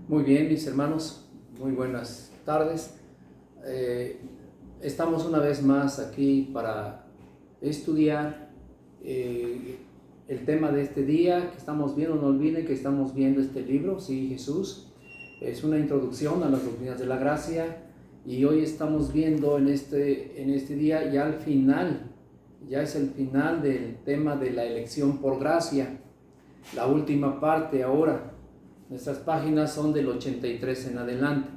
Muy bien, mis hermanos, muy buenas tardes. Estamos una vez más aquí para estudiar el tema de este día que estamos viendo. No olviden que estamos viendo este libro, Sí, Jesús. Es una introducción a las doctrinas de la gracia y hoy estamos viendo en este día ya al final, ya es el final del tema de la elección por gracia, la última parte ahora. Nuestras páginas son del 83 en adelante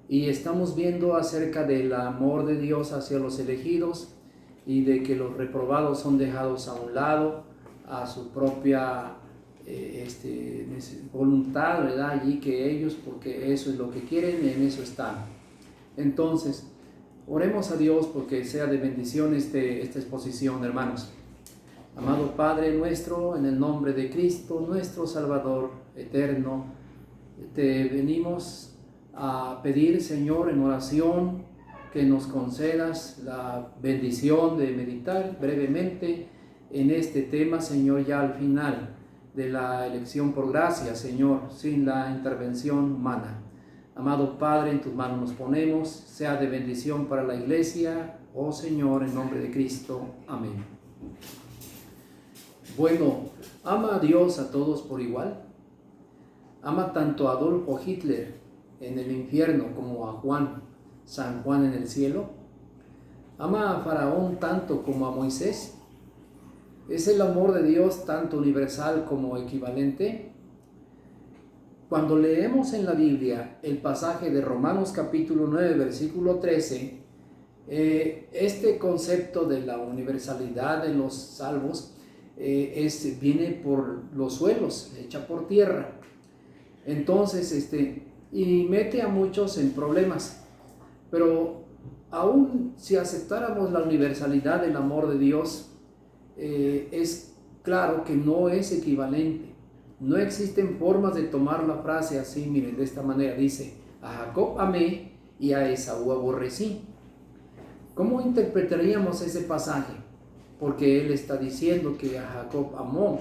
y estamos viendo acerca del amor de Dios hacia los elegidos y de que los reprobados son dejados a un lado a su propia voluntad, ¿verdad? Allí que ellos, porque eso es lo que quieren, en eso están. Entonces, oremos a Dios porque sea de bendición esta exposición, hermanos. Amado Padre nuestro, en el nombre de Cristo, nuestro Salvador eterno, te venimos a pedir, Señor, en oración, que nos concedas la bendición de meditar brevemente en este tema, Señor, ya al final de la elección por gracia, Señor, sin la intervención humana. Amado Padre, en tus manos nos ponemos, sea de bendición para la iglesia, oh Señor, en nombre de Cristo. Amén. Bueno, ¿ama a Dios a todos por igual? ¿Ama tanto a Adolfo Hitler en el infierno como a San Juan en el cielo? ¿Ama a Faraón tanto como a Moisés? ¿Es el amor de Dios tanto universal como equivalente? Cuando leemos en la Biblia el pasaje de Romanos capítulo 9, versículo 13, este concepto de la universalidad de los salvos viene por los suelos, hecha por tierra. Entonces, y mete a muchos en problemas. Pero aún si aceptáramos la universalidad del amor de Dios, es claro que no es equivalente. No existen formas de tomar la frase así, miren, de esta manera. Dice, a Jacob amé y a Esaú aborrecí. ¿Cómo interpretaríamos ese pasaje? Porque él está diciendo que a Jacob amó.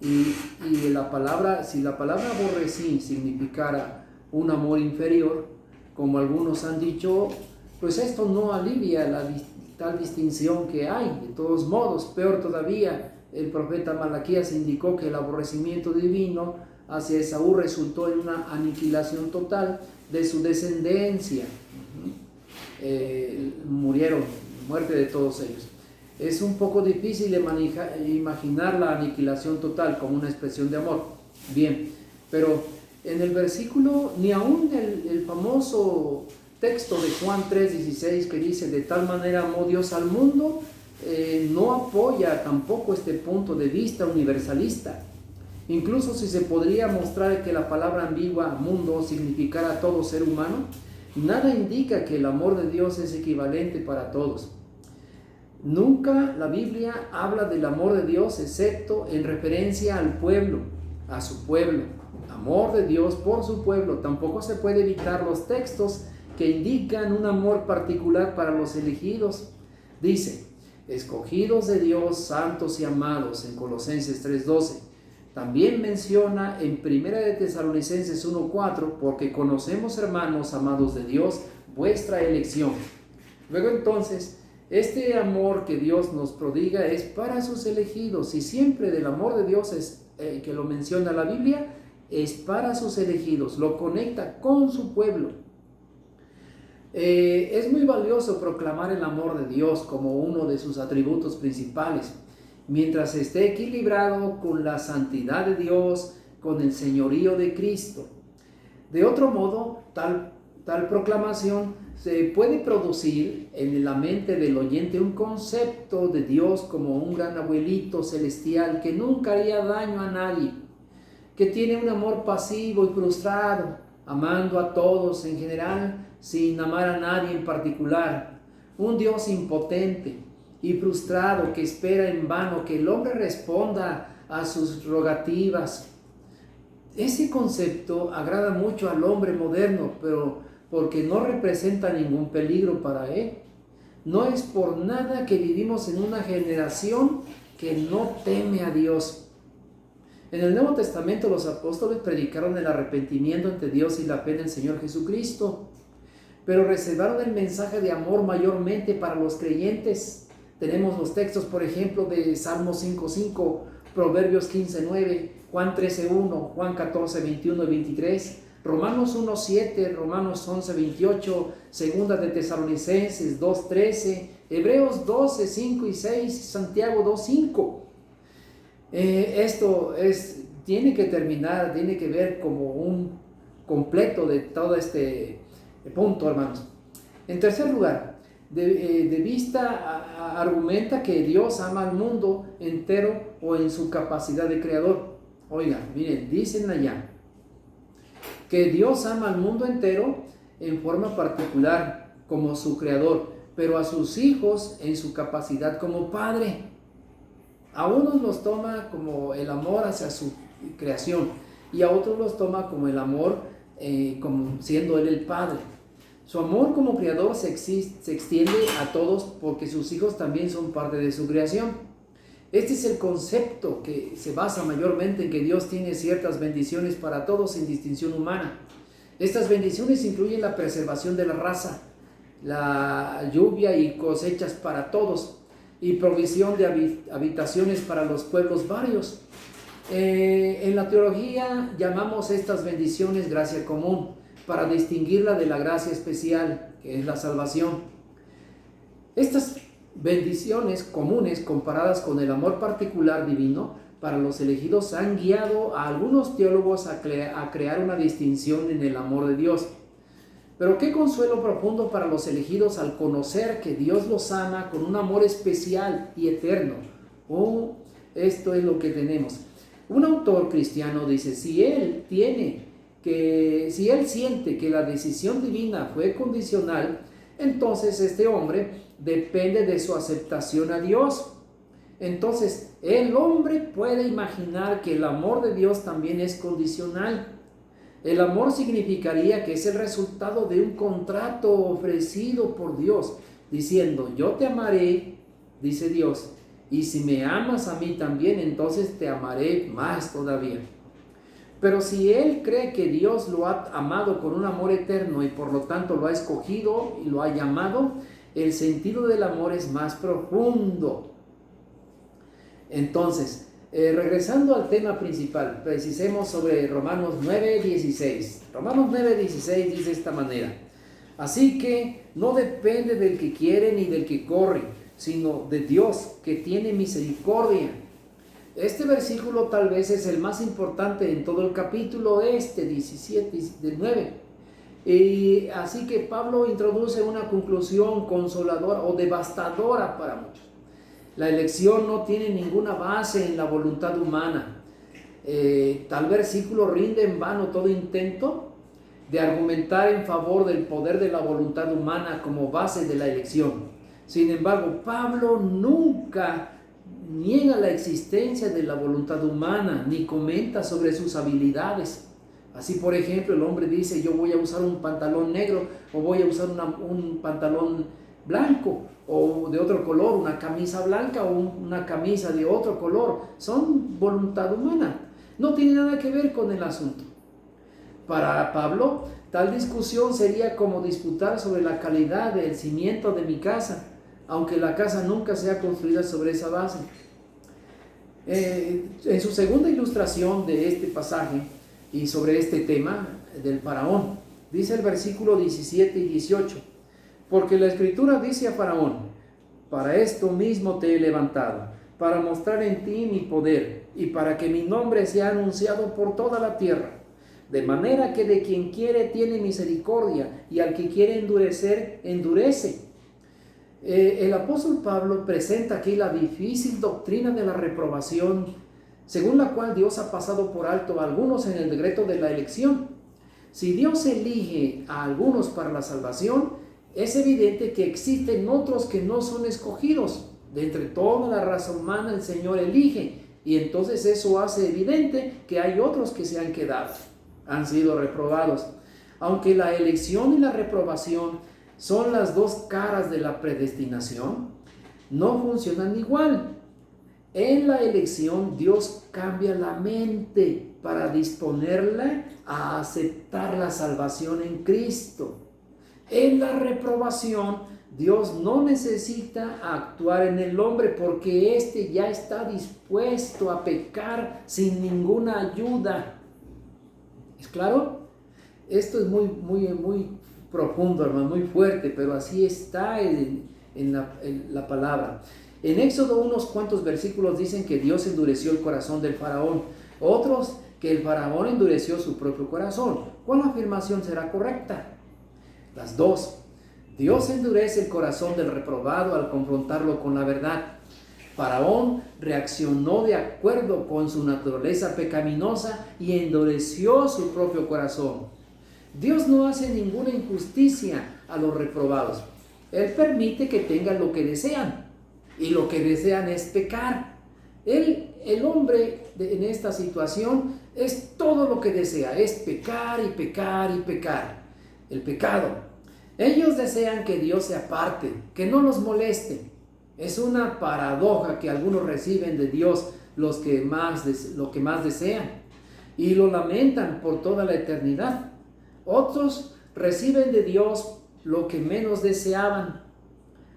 Y si la palabra aborrecí significara un amor inferior, como algunos han dicho, pues esto no alivia tal distinción que hay. De todos modos, peor todavía, el profeta Malaquías indicó que el aborrecimiento divino hacia Esaú resultó en una aniquilación total de su descendencia. Murieron, muerte de todos ellos. Es un poco difícil de imaginar la aniquilación total como una expresión de amor. Bien, pero en el versículo, ni aún el famoso texto de Juan 3:16 que dice, de tal manera amó Dios al mundo, no apoya tampoco este punto de vista universalista. Incluso si se podría mostrar que la palabra ambigua mundo significara todo ser humano, nada indica que el amor de Dios es equivalente para todos. Nunca la Biblia habla del amor de Dios excepto en referencia al pueblo, a su pueblo. Amor de Dios por su pueblo. Tampoco se puede evitar los textos que indican un amor particular para los elegidos. Dice, escogidos de Dios, santos y amados, en Colosenses 3:12. También menciona en 1 de Tesalonicenses 1:4, porque conocemos, hermanos amados de Dios, vuestra elección. Luego entonces, este amor que Dios nos prodiga es para sus elegidos, y siempre del amor de Dios que lo menciona la Biblia, es para sus elegidos, lo conecta con su pueblo. Es muy valioso proclamar el amor de Dios como uno de sus atributos principales, mientras esté equilibrado con la santidad de Dios, con el señorío de Cristo. De otro modo, tal proclamación se puede producir en la mente del oyente un concepto de Dios como un gran abuelito celestial que nunca haría daño a nadie, que tiene un amor pasivo y frustrado, amando a todos en general sin amar a nadie en particular, un Dios impotente y frustrado que espera en vano que el hombre responda a sus rogativas. Ese concepto agrada mucho al hombre moderno, pero porque no representa ningún peligro para él. No es por nada que vivimos en una generación que no teme a Dios. En el Nuevo Testamento los apóstoles predicaron el arrepentimiento ante Dios y la fe del Señor Jesucristo, pero reservaron el mensaje de amor mayormente para los creyentes. Tenemos los textos, por ejemplo, de Salmo 5:5, Proverbios 15:9, Juan 13:1, Juan 14:21 y 23, Romanos 1:7, Romanos 11:28, Segunda de Tesalonicenses 2:13, Hebreos 12:5 y 6, Santiago 2:5. Esto tiene que terminar, tiene que ver como un completo de todo este punto, hermanos. En tercer lugar, de vista argumenta que Dios ama al mundo entero o en su capacidad de creador. Oigan, miren, dicen allá que Dios ama al mundo entero en forma particular como su creador, pero a sus hijos en su capacidad como padre. A unos los toma como el amor hacia su creación y a otros los toma como el amor como siendo Él el Padre. Su amor como creador se extiende a todos porque sus hijos también son parte de su creación. Este es el concepto que se basa mayormente en que Dios tiene ciertas bendiciones para todos sin distinción humana. Estas bendiciones incluyen la preservación de la raza, la lluvia y cosechas para todos, y provisión de habitaciones para los pueblos varios. En la teología llamamos estas bendiciones gracia común, para distinguirla de la gracia especial, que es la salvación. Estas bendiciones comunes comparadas con el amor particular divino para los elegidos han guiado a algunos teólogos a crear una distinción en el amor de Dios. Pero qué consuelo profundo para los elegidos al conocer que Dios los ama con un amor especial y eterno. Esto es lo que tenemos. Un autor cristiano dice, si él siente que la decisión divina fue condicional, entonces este hombre depende de su aceptación a Dios. Entonces el hombre puede imaginar que el amor de Dios también es condicional. El amor significaría que es el resultado de un contrato ofrecido por Dios, diciendo, yo te amaré, dice Dios, y si me amas a mí también, entonces te amaré más todavía. Pero si él cree que Dios lo ha amado con un amor eterno y por lo tanto lo ha escogido y lo ha llamado, el sentido del amor es más profundo. Entonces, regresando al tema principal, precisemos sobre Romanos 9:16. Romanos 9:16 dice de esta manera: así que no depende del que quiere ni del que corre, sino de Dios que tiene misericordia. Este versículo tal vez es el más importante en todo el capítulo 17 del 9. Y así que Pablo introduce una conclusión consoladora o devastadora para muchos. La elección no tiene ninguna base en la voluntad humana. Tal versículo rinde en vano todo intento de argumentar en favor del poder de la voluntad humana como base de la elección. Sin embargo, Pablo nunca niega la existencia de la voluntad humana, ni comenta sobre sus habilidades. Así, por ejemplo, el hombre dice, yo voy a usar un pantalón negro, o voy a usar un pantalón blanco, o de otro color, una camisa blanca, o una camisa de otro color. Son voluntad humana. No tiene nada que ver con el asunto. Para Pablo, tal discusión sería como disputar sobre la calidad del cimiento de mi casa, aunque la casa nunca sea construida sobre esa base. En su segunda ilustración de este pasaje y sobre este tema del faraón, dice el versículo 17 y 18, porque la escritura dice a Faraón, para esto mismo te he levantado, para mostrar en ti mi poder y para que mi nombre sea anunciado por toda la tierra, de manera que de quien quiere tiene misericordia y al que quiere endurecer, endurece. El apóstol Pablo presenta aquí la difícil doctrina de la reprobación, según la cual Dios ha pasado por alto a algunos en el decreto de la elección. Si Dios elige a algunos para la salvación, es evidente que existen otros que no son escogidos. De entre toda la raza humana el Señor elige, y entonces eso hace evidente que hay otros que se han quedado, han sido reprobados. Aunque la elección y la reprobación son las dos caras de la predestinación, no funcionan igual. En la elección Dios cambia la mente para disponerla a aceptar la salvación en Cristo. En la reprobación Dios no necesita actuar en el hombre porque éste ya está dispuesto a pecar sin ninguna ayuda. ¿Es claro? Esto es muy profundo, hermano, muy fuerte, pero así está en la palabra. En Éxodo unos cuantos versículos dicen que Dios endureció el corazón del faraón. Otros que el faraón endureció su propio corazón. ¿Cuál afirmación será correcta? Las dos. Dios endurece el corazón del reprobado al confrontarlo con la verdad. Faraón reaccionó de acuerdo con su naturaleza pecaminosa y endureció su propio corazón. Dios no hace ninguna injusticia a los reprobados. Él permite que tengan lo que desean, y lo que desean es pecar. El hombre en esta situación es todo lo que desea, es pecar y pecar y pecar. El pecado. Ellos desean que Dios se aparte, que no los moleste. Es una paradoja que algunos reciben de Dios lo que más desean y lo lamentan por toda la eternidad. Otros reciben de Dios lo que menos deseaban,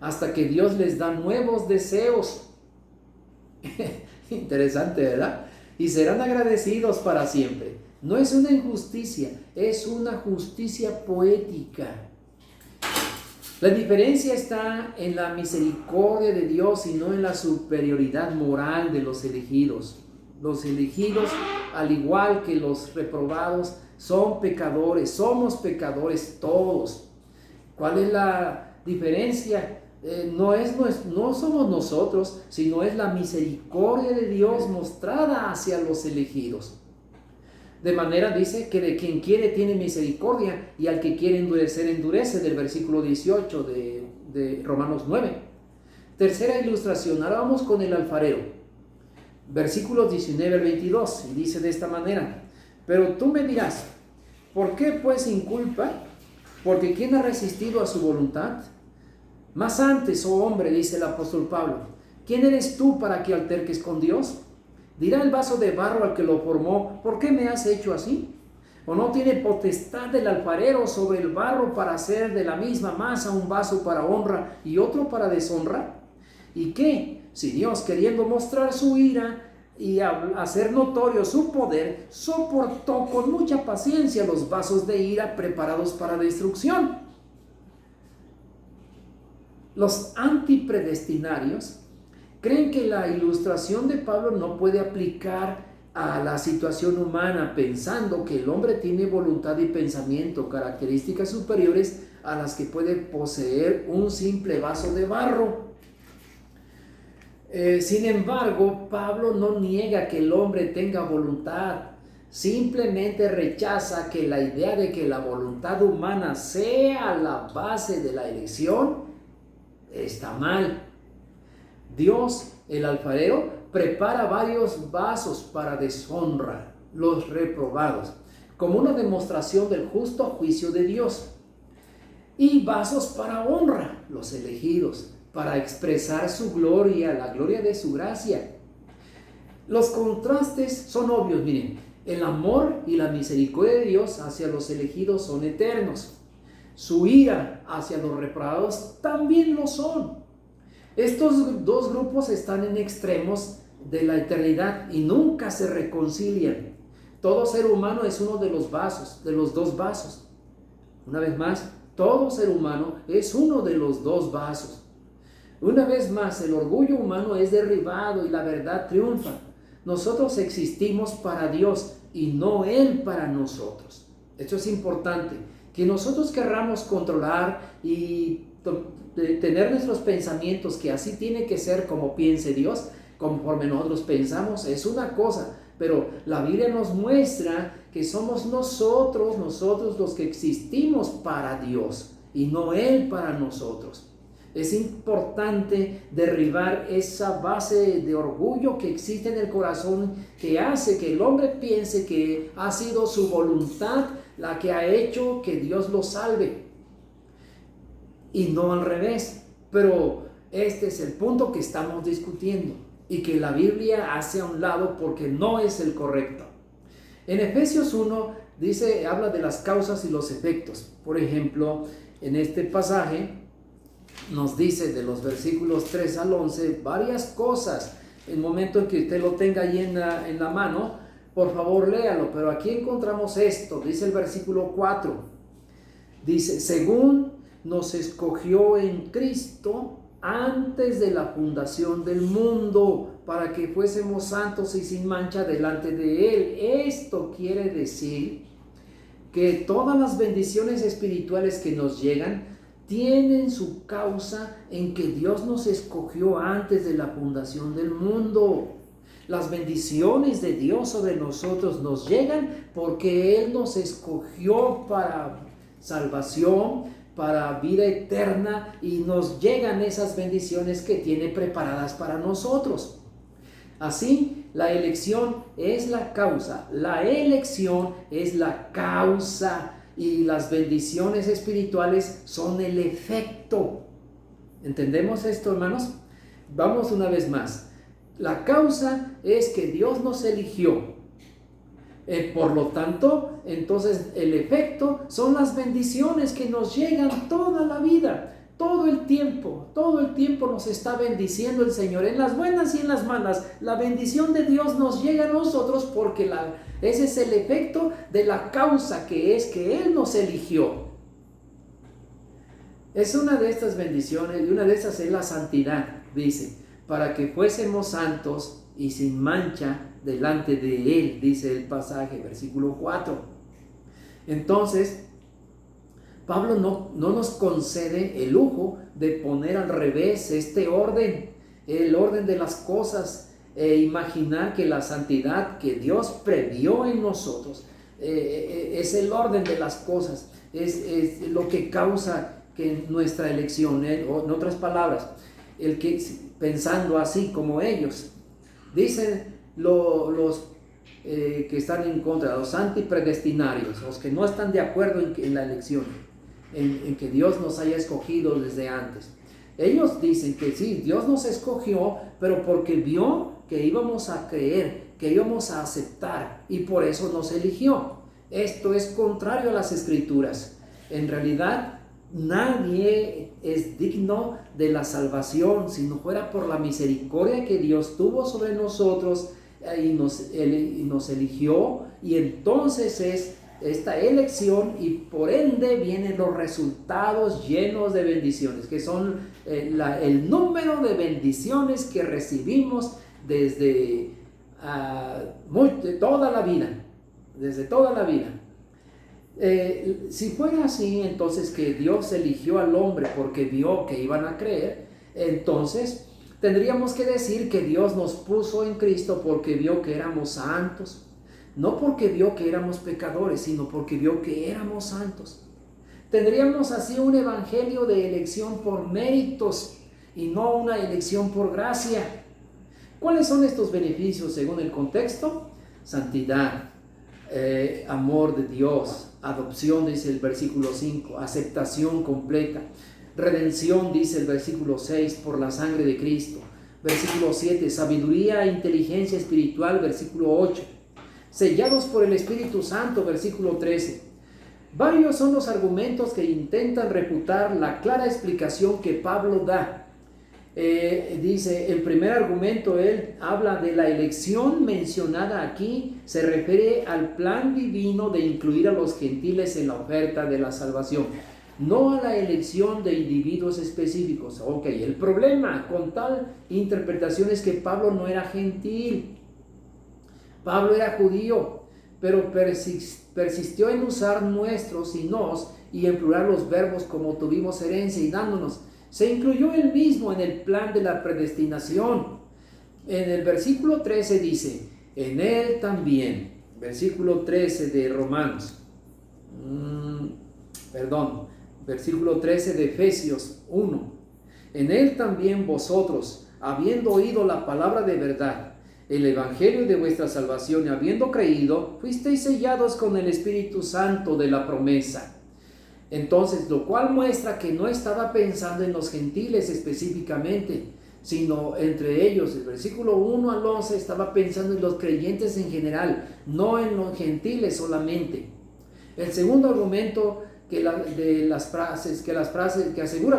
hasta que Dios les da nuevos deseos. Interesante, ¿verdad? Y serán agradecidos para siempre. No es una injusticia, es una justicia poética. La diferencia está en la misericordia de Dios y no en la superioridad moral de los elegidos. Los elegidos, al igual que los reprobados, son pecadores, somos pecadores todos. ¿Cuál es la diferencia? No somos nosotros, sino es la misericordia de Dios mostrada hacia los elegidos. De manera dice que de quien quiere tiene misericordia y al que quiere endurecer, endurece, del versículo 18 de Romanos 9. Tercera ilustración, ahora vamos con el alfarero. Versículos 19 al 22, y dice de esta manera: pero tú me dirás, ¿por qué pues inculpa? Porque ¿quién ha resistido a su voluntad? Más antes, oh hombre, dice el apóstol Pablo, ¿quién eres tú para que alterques con Dios? Dirá el vaso de barro al que lo formó, ¿por qué me has hecho así? ¿O no tiene potestad el alfarero sobre el barro para hacer de la misma masa un vaso para honra y otro para deshonra? ¿Y qué? Si Dios, queriendo mostrar su ira y hacer notorio su poder, soportó con mucha paciencia los vasos de ira preparados para destrucción. Los antipredestinarios creen que la ilustración de Pablo no puede aplicar a la situación humana, pensando que el hombre tiene voluntad y pensamiento, características superiores a las que puede poseer un simple vaso de barro. Sin embargo, Pablo no niega que el hombre tenga voluntad, simplemente rechaza que la idea de que la voluntad humana sea la base de la elección está mal. Dios, el alfarero, prepara varios vasos para deshonra, los reprobados, como una demostración del justo juicio de Dios, y vasos para honra, los elegidos, para expresar su gloria, la gloria de su gracia. Los contrastes son obvios, miren, el amor y la misericordia de Dios hacia los elegidos son eternos. Su ira hacia los reprobados también lo son. Estos dos grupos están en extremos de la eternidad y nunca se reconcilian. Todo ser humano es uno de los vasos, de los dos vasos. Una vez más, todo ser humano es uno de los dos vasos. Una vez más, el orgullo humano es derribado y la verdad triunfa. Nosotros existimos para Dios y no Él para nosotros. Esto es importante, que nosotros querramos controlar y tener nuestros pensamientos, que así tiene que ser como piense Dios, conforme nosotros pensamos, es una cosa, pero la Biblia nos muestra que somos nosotros los que existimos para Dios y no Él para nosotros. Es importante derribar esa base de orgullo que existe en el corazón, que hace que el hombre piense que ha sido su voluntad la que ha hecho que Dios lo salve, y no al revés. Pero este es el punto que estamos discutiendo. y que la Biblia hace a un lado porque no es el correcto. En Efesios 1 dice, habla de las causas y los efectos. Por ejemplo, en este pasaje nos dice de los versículos 3 al 11 varias cosas. En el momento en que usted lo tenga ahí en la mano, por favor léalo. Pero aquí encontramos esto, dice el versículo 4. Dice, según nos escogió en Cristo antes de la fundación del mundo, para que fuésemos santos y sin mancha delante de Él. Esto quiere decir que todas las bendiciones espirituales que nos llegan tienen su causa en que Dios nos escogió antes de la fundación del mundo. Las bendiciones de Dios sobre nosotros nos llegan porque Él nos escogió para salvación, para vida eterna, y nos llegan esas bendiciones que tiene preparadas para nosotros. Así, la elección es la causa, la elección es la causa, y las bendiciones espirituales son el efecto. ¿Entendemos esto, hermanos? Vamos una vez más. La causa es que Dios nos eligió. Por lo tanto, entonces el efecto son las bendiciones que nos llegan toda la vida. Todo el tiempo nos está bendiciendo el Señor, en las buenas y en las malas. La bendición de Dios nos llega a nosotros porque ese es el efecto de la causa, que es que Él nos eligió. Es una de estas bendiciones, y una de estas es la santidad, dice, para que fuésemos santos y sin mancha delante de Él, dice el pasaje, versículo 4. Entonces, Pablo no nos concede el lujo de poner al revés este orden, el orden de las cosas, imaginar que la santidad que Dios previó en nosotros es el orden de las cosas, es lo que causa que nuestra elección, o en otras palabras, el que pensando así como ellos, dicen los que están en contra, los antipredestinarios, los que no están de acuerdo en la elección, en que Dios nos haya escogido desde antes. Ellos dicen que sí, Dios nos escogió, pero porque vio que íbamos a creer, que íbamos a aceptar, y por eso nos eligió. Esto es contrario a las Escrituras. En realidad, nadie es digno de la salvación si no fuera por la misericordia que Dios tuvo sobre nosotros y nos eligió, y entonces es esta elección, y por ende vienen los resultados llenos de bendiciones, que son el número de bendiciones que recibimos desde toda la vida, desde toda la vida. Si fuera así, entonces que Dios eligió al hombre porque vio que iban a creer, entonces tendríamos que decir que Dios nos puso en Cristo porque vio que éramos santos. No porque vio que éramos pecadores, sino porque vio que éramos santos. Tendríamos así un evangelio de elección por méritos y no una elección por gracia. ¿Cuáles son estos beneficios según el contexto? Santidad, amor de Dios, adopción, dice el versículo 5, aceptación completa, redención, dice el versículo 6, por la sangre de Cristo. Versículo 7, sabiduría e inteligencia espiritual, versículo 8. Sellados por el Espíritu Santo, versículo 13. Varios son los argumentos que intentan refutar la clara explicación que Pablo da. Dice, el primer argumento, él habla de la elección mencionada aquí, se refiere al plan divino de incluir a los gentiles en la oferta de la salvación, no a la elección de individuos específicos. Ok, el problema con tal interpretación es que Pablo no era gentil. Pablo era judío, pero persistió en usar nuestros y nos, y en plural los verbos como tuvimos herencia y dándonos. Se incluyó él mismo en el plan de la predestinación. En el versículo 13 dice, en él también, versículo 13 de Romanos, versículo 13 de Efesios 1, en él también vosotros, habiendo oído la palabra de verdad, el evangelio de vuestra salvación, y habiendo creído, fuisteis sellados con el Espíritu Santo de la promesa. Entonces, lo cual muestra que no estaba pensando en los gentiles específicamente, sino entre ellos. El versículo 1 al 11 estaba pensando en los creyentes en general, no en los gentiles solamente. El segundo argumento que asegura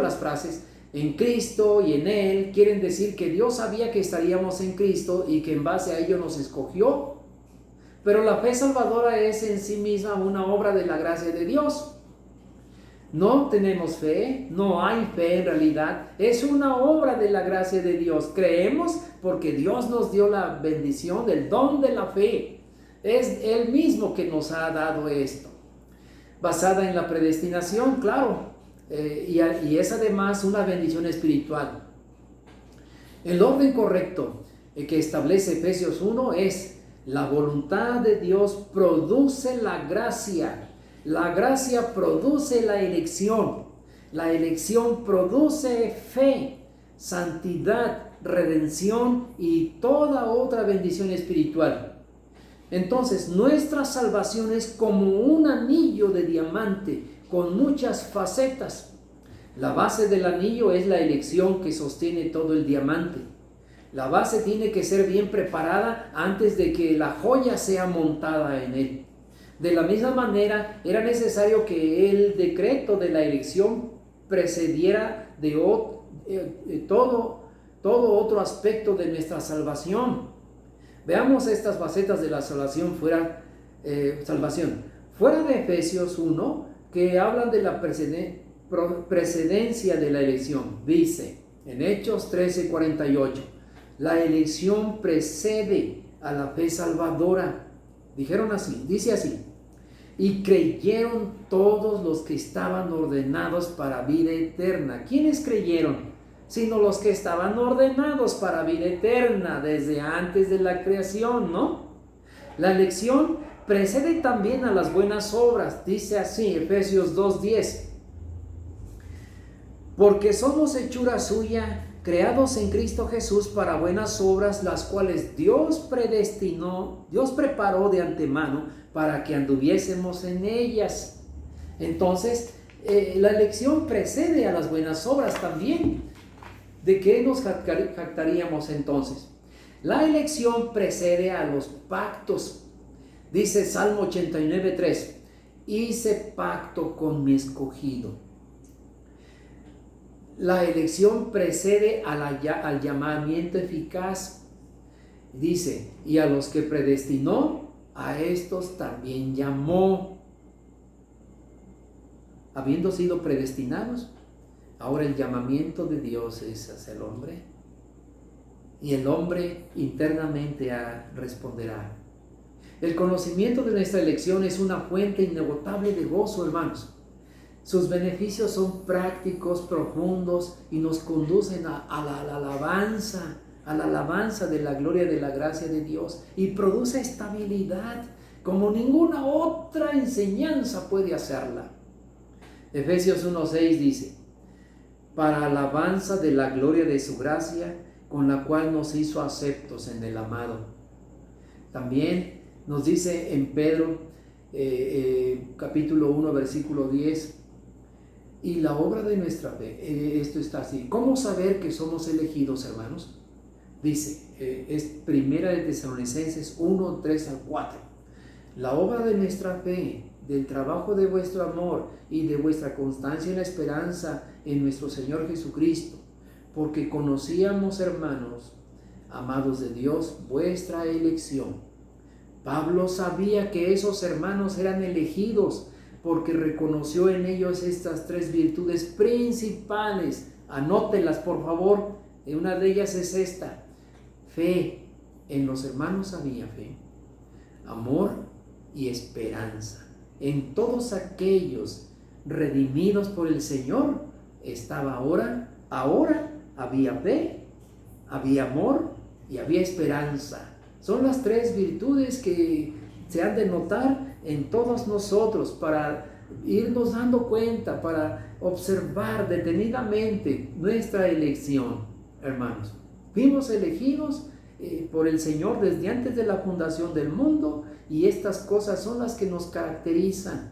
las frases en Cristo y en Él quieren decir que Dios sabía que estaríamos en Cristo y que en base a ello nos escogió. Pero la fe salvadora es en sí misma una obra de la gracia de Dios. No tenemos fe, no hay fe en realidad, es una obra de la gracia de Dios. Creemos porque Dios nos dio la bendición, el don de la fe. Es Él mismo que nos ha dado esto. Basada en la predestinación, claro, y es además una bendición espiritual. El orden correcto que establece Efesios 1 es: la voluntad de Dios produce la gracia produce la elección produce fe, santidad, redención y toda otra bendición espiritual. Entonces, nuestra salvación es como un anillo de diamante con muchas facetas. La base del anillo es la elección que sostiene todo el diamante. La base tiene que ser bien preparada antes de que la joya sea montada en él. De la misma manera, era necesario que el decreto de la elección precediera de todo otro aspecto de nuestra salvación. Veamos estas facetas de la salvación fuera de Efesios 1, que hablan de la precedencia de la elección. Dice en Hechos 13:48, la elección precede a la fe salvadora. Dice así: y creyeron todos los que estaban ordenados para vida eterna. ¿Quiénes creyeron? Sino los que estaban ordenados para vida eterna desde antes de la creación, ¿no? La elección precede también a las buenas obras. Dice así, Efesios 2:10. Porque somos hechura suya, creados en Cristo Jesús para buenas obras, las cuales Dios preparó de antemano para que anduviésemos en ellas. Entonces, la elección precede a las buenas obras también. ¿De qué nos jactaríamos entonces? La elección precede a los pactos. Dice Salmo 89:3, hice pacto con mi escogido. La elección precede al llamamiento eficaz. Dice, y a los que predestinó, a estos también llamó. Habiendo sido predestinados, ahora el llamamiento de Dios es hacia el hombre, y el hombre internamente responderá. El conocimiento de nuestra elección es una fuente inagotable de gozo, hermanos. Sus beneficios son prácticos, profundos y nos conducen a la alabanza de la gloria de la gracia de Dios, y produce estabilidad como ninguna otra enseñanza puede hacerla. Efesios 1:6 dice, para alabanza de la gloria de su gracia, con la cual nos hizo aceptos en el amado. También nos dice en Pedro, capítulo 1, versículo 10, y la obra de nuestra fe, esto está así. ¿Cómo saber que somos elegidos, hermanos? Dice, es Primera de Tesalonicenses 1, 3 al 4. La obra de nuestra fe, del trabajo de vuestro amor y de vuestra constancia en la esperanza en nuestro Señor Jesucristo, porque conocíamos, hermanos, amados de Dios, vuestra elección. Pablo sabía que esos hermanos eran elegidos porque reconoció en ellos estas tres virtudes principales. Anótelas, por favor. Una de ellas es esta: fe. En los hermanos había fe, amor y esperanza. En todos aquellos redimidos por el Señor estaba ahora había fe, había amor y había esperanza. Son las tres virtudes que se han de notar en todos nosotros para irnos dando cuenta, para observar detenidamente nuestra elección, hermanos. Fuimos elegidos por el Señor desde antes de la fundación del mundo, y estas cosas son las que nos caracterizan.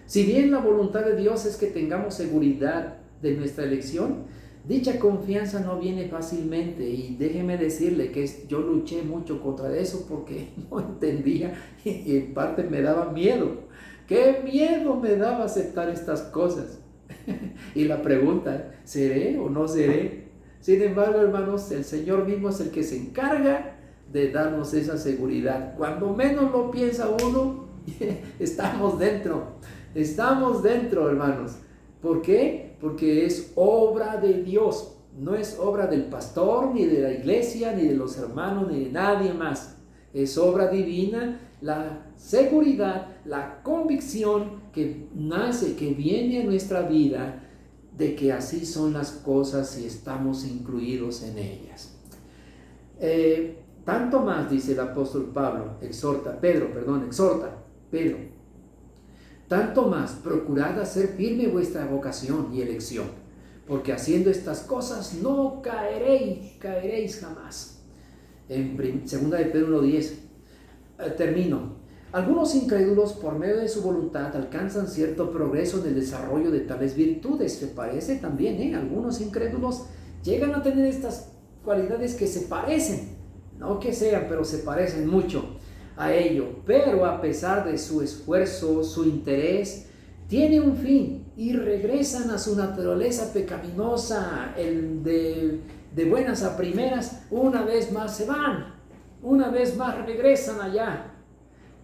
Si bien la voluntad de Dios es que tengamos seguridad de nuestra elección, Dicha confianza no viene fácilmente y déjeme decirle que yo luché mucho contra eso porque no entendía y en parte me daba miedo. ¿Qué miedo me daba aceptar estas cosas? Y la pregunta, ¿seré o no seré? Sin embargo, hermanos, el Señor mismo es el que se encarga de darnos esa seguridad. Cuando menos lo piensa uno, estamos dentro, hermanos. ¿Por qué? Porque es obra de Dios, no es obra del pastor, ni de la iglesia, ni de los hermanos, ni de nadie más. Es obra divina, la seguridad, la convicción que nace, que viene a nuestra vida, de que así son las cosas y estamos incluidos en ellas. Tanto más, dice el apóstol Pedro, tanto más, procurad hacer firme vuestra vocación y elección, porque haciendo estas cosas no caeréis jamás. En 2 de Pedro 1:10, termino. Algunos incrédulos, por medio de su voluntad, alcanzan cierto progreso en el desarrollo de tales virtudes. ¿Te parece también? Algunos incrédulos llegan a tener estas cualidades que se parecen, no que sean, pero se parecen mucho a ello, pero a pesar de su esfuerzo, su interés, tiene un fin y regresan a su naturaleza pecaminosa, de buenas a primeras, una vez más se van, una vez más regresan allá.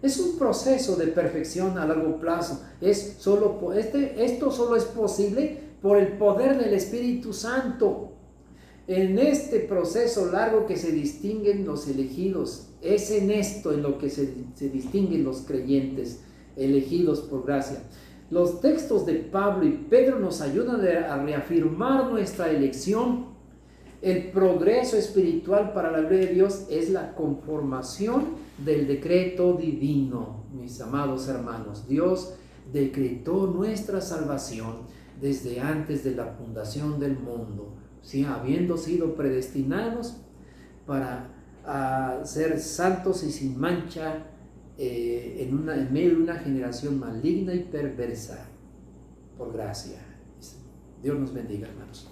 Es un proceso de perfección a largo plazo. Esto solo es posible por el poder del Espíritu Santo. En este proceso largo que se distinguen los elegidos, es en esto en lo que se distinguen los creyentes elegidos por gracia. Los textos de Pablo y Pedro nos ayudan a reafirmar nuestra elección. El progreso espiritual para la gloria de Dios es la conformación del decreto divino, mis amados hermanos. Dios decretó nuestra salvación desde antes de la fundación del mundo, ¿sí? Habiendo sido predestinados para ser santos y sin mancha en medio de una generación maligna y perversa, por gracia. Dios nos bendiga, hermanos.